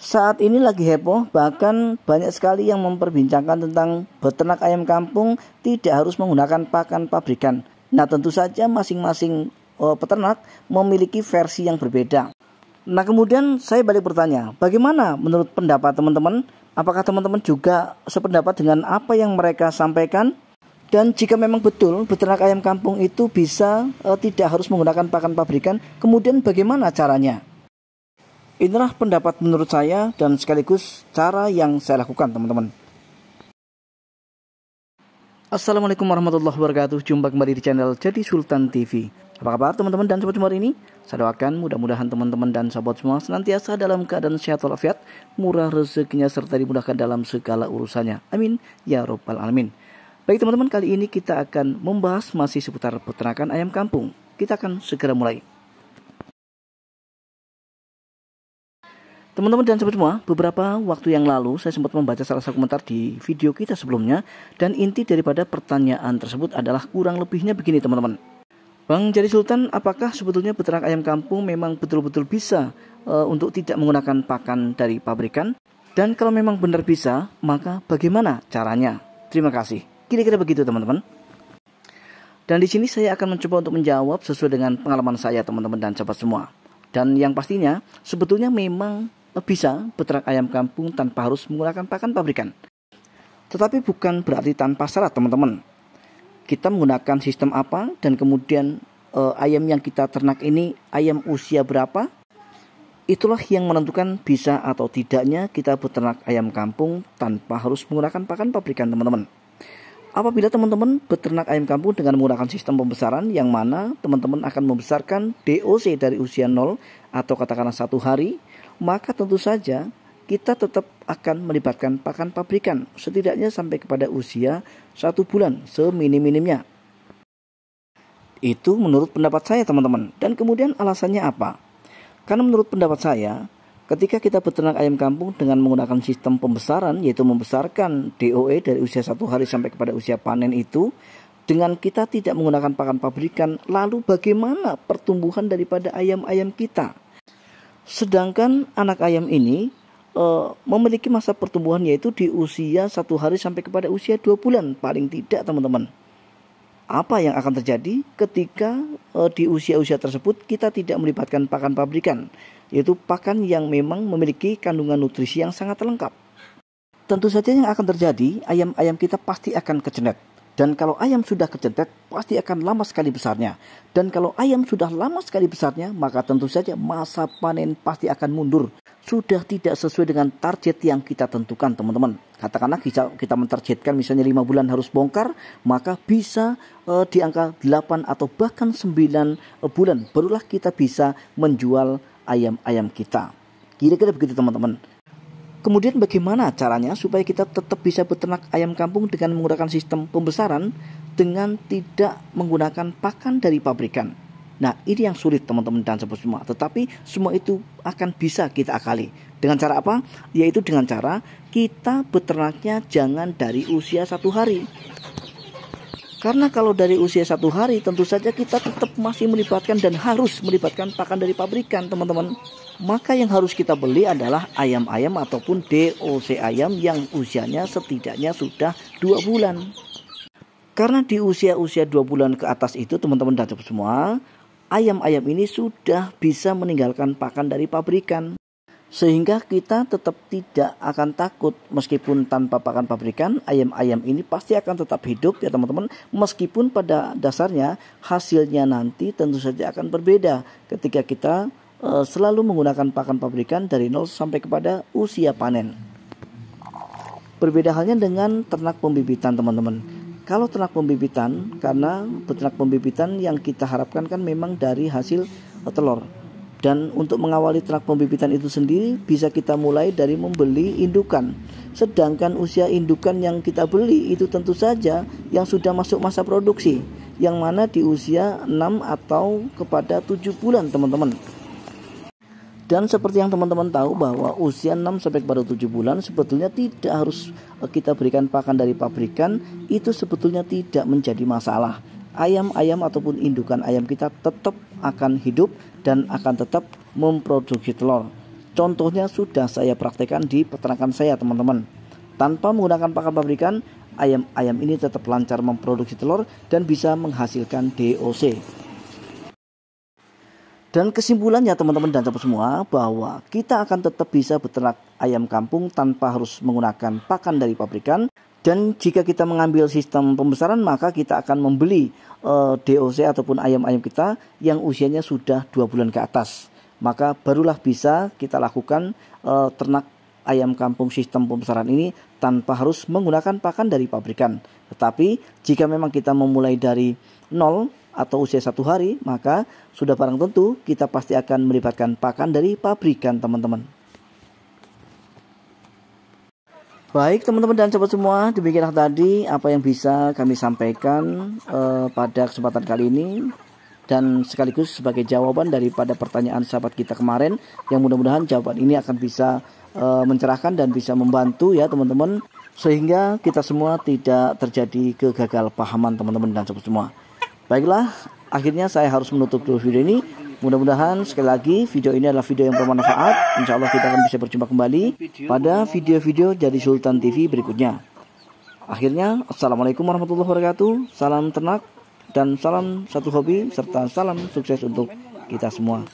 Saat ini lagi heboh, bahkan banyak sekali yang memperbincangkan tentang beternak ayam kampung tidak harus menggunakan pakan pabrikan. Nah, tentu saja masing-masing peternak memiliki versi yang berbeda. Nah, kemudian saya balik bertanya, bagaimana menurut pendapat teman-teman? Apakah teman-teman juga sependapat dengan apa yang mereka sampaikan? Dan jika memang betul beternak ayam kampung itu bisa tidak harus menggunakan pakan pabrikan, kemudian bagaimana caranya? Inilah pendapat menurut saya dan sekaligus cara yang saya lakukan, teman-teman. Assalamualaikum warahmatullahi wabarakatuh. Jumpa kembali di channel Jadi Sultan TV. Apa kabar teman-teman dan sobat semua ini? Saya doakan mudah-mudahan teman-teman dan sahabat semua senantiasa dalam keadaan sehat walafiat, murah rezekinya serta dimudahkan dalam segala urusannya. Amin ya robbal alamin. Baik teman-teman, kali ini kita akan membahas masih seputar peternakan ayam kampung. Kita akan segera mulai. Teman-teman dan sobat semua, beberapa waktu yang lalu saya sempat membaca salah satu komentar di video kita sebelumnya, dan inti daripada pertanyaan tersebut adalah kurang lebihnya begini teman-teman. Bang Jadi Sultan, apakah sebetulnya peternak ayam kampung memang betul-betul bisa untuk tidak menggunakan pakan dari pabrikan? Dan kalau memang benar bisa, maka bagaimana caranya? Terima kasih. Kira-kira begitu teman-teman. Dan di sini saya akan mencoba untuk menjawab sesuai dengan pengalaman saya teman-teman dan sahabat semua. Dan yang pastinya sebetulnya memang bisa beternak ayam kampung tanpa harus menggunakan pakan pabrikan. Tetapi bukan berarti tanpa syarat teman-teman. Kita menggunakan sistem apa dan kemudian ayam yang kita ternak ini ayam usia berapa, itulah yang menentukan bisa atau tidaknya kita beternak ayam kampung tanpa harus menggunakan pakan pabrikan teman-teman. Apabila teman-teman beternak ayam kampung dengan menggunakan sistem pembesaran yang mana teman-teman akan membesarkan DOC dari usia 0 atau katakanlah 1 hari, maka tentu saja kita tetap akan melibatkan pakan pabrikan setidaknya sampai kepada usia 1 bulan seminim-minimnya. Itu menurut pendapat saya teman-teman. Dan kemudian alasannya apa? Karena menurut pendapat saya, ketika kita beternak ayam kampung dengan menggunakan sistem pembesaran, yaitu membesarkan DOE dari usia 1 hari sampai kepada usia panen itu, dengan kita tidak menggunakan pakan pabrikan, lalu bagaimana pertumbuhan daripada ayam-ayam kita? Sedangkan anak ayam ini memiliki masa pertumbuhan yaitu di usia 1 hari sampai kepada usia 2 bulan paling tidak teman-teman. Apa yang akan terjadi ketika di usia-usia tersebut kita tidak melibatkan pakan pabrikan, yaitu pakan yang memang memiliki kandungan nutrisi yang sangat lengkap? Tentu saja yang akan terjadi, ayam-ayam kita pasti akan kecenet. Dan kalau ayam sudah kecetet, pasti akan lama sekali besarnya. Dan kalau ayam sudah lama sekali besarnya, maka tentu saja masa panen pasti akan mundur. Sudah tidak sesuai dengan target yang kita tentukan teman-teman. Katakanlah kita mentargetkan misalnya 5 bulan harus bongkar, maka bisa di angka 8 atau bahkan 9 bulan barulah kita bisa menjual ayam-ayam kita. Kira-kira begitu teman-teman. Kemudian bagaimana caranya supaya kita tetap bisa beternak ayam kampung dengan menggunakan sistem pembesaran dengan tidak menggunakan pakan dari pabrikan? Nah, ini yang sulit teman-teman dan sobat semua. Tetapi semua itu akan bisa kita akali. Dengan cara apa? Yaitu dengan cara kita beternaknya jangan dari usia 1 hari. Karena kalau dari usia 1 hari tentu saja kita tetap masih melibatkan dan harus melibatkan pakan dari pabrikan teman-teman. Maka yang harus kita beli adalah ayam-ayam ataupun DOC ayam yang usianya setidaknya sudah 2 bulan. Karena di usia-usia 2 bulan ke atas itu teman-teman dan sobat semua, ayam-ayam ini sudah bisa meninggalkan pakan dari pabrikan. Sehingga kita tetap tidak akan takut meskipun tanpa pakan pabrikan, ayam-ayam ini pasti akan tetap hidup ya teman-teman. Meskipun pada dasarnya hasilnya nanti tentu saja akan berbeda ketika kita selalu menggunakan pakan pabrikan dari 0 sampai kepada usia panen. Berbeda halnya dengan ternak pembibitan teman-teman. Kalau ternak pembibitan, karena peternak pembibitan yang kita harapkan kan memang dari hasil telur. Dan untuk mengawali ternak pembibitan itu sendiri bisa kita mulai dari membeli indukan. Sedangkan usia indukan yang kita beli itu tentu saja yang sudah masuk masa produksi, yang mana di usia 6 atau kepada 7 bulan teman-teman. Dan seperti yang teman-teman tahu bahwa usia 6 sampai kepada 7 bulan sebetulnya tidak harus kita berikan pakan dari pabrikan, itu sebetulnya tidak menjadi masalah. Ayam-ayam ataupun indukan ayam kita tetap akan hidup dan akan tetap memproduksi telur. Contohnya sudah saya praktekkan di peternakan saya, teman-teman. Tanpa menggunakan pakan pabrikan, ayam-ayam ini tetap lancar memproduksi telur dan bisa menghasilkan DOC. Dan kesimpulannya teman-teman dan sahabat semua, bahwa kita akan tetap bisa beternak ayam kampung tanpa harus menggunakan pakan dari pabrikan. Dan jika kita mengambil sistem pembesaran, maka kita akan membeli DOC ataupun ayam-ayam kita yang usianya sudah 2 bulan ke atas. Maka barulah bisa kita lakukan ternak ayam kampung sistem pembesaran ini tanpa harus menggunakan pakan dari pabrikan. Tetapi jika memang kita memulai dari nol atau usia 1 hari, maka sudah barang tentu kita pasti akan melibatkan pakan dari pabrikan, teman-teman. Baik teman-teman dan sahabat semua, demikianlah tadi apa yang bisa kami sampaikan pada kesempatan kali ini, dan sekaligus sebagai jawaban daripada pertanyaan sahabat kita kemarin, yang mudah-mudahan jawaban ini akan bisa mencerahkan dan bisa membantu ya teman-teman, sehingga kita semua tidak terjadi kegagalpahaman teman-teman dan sahabat semua. Baiklah, akhirnya saya harus menutup dulu video ini. Mudah-mudahan sekali lagi video ini adalah video yang bermanfaat. Insya Allah kita akan bisa berjumpa kembali pada video-video Jadi Sultan TV berikutnya. Akhirnya, assalamualaikum warahmatullahi wabarakatuh. Salam ternak dan salam satu hobi serta salam sukses untuk kita semua.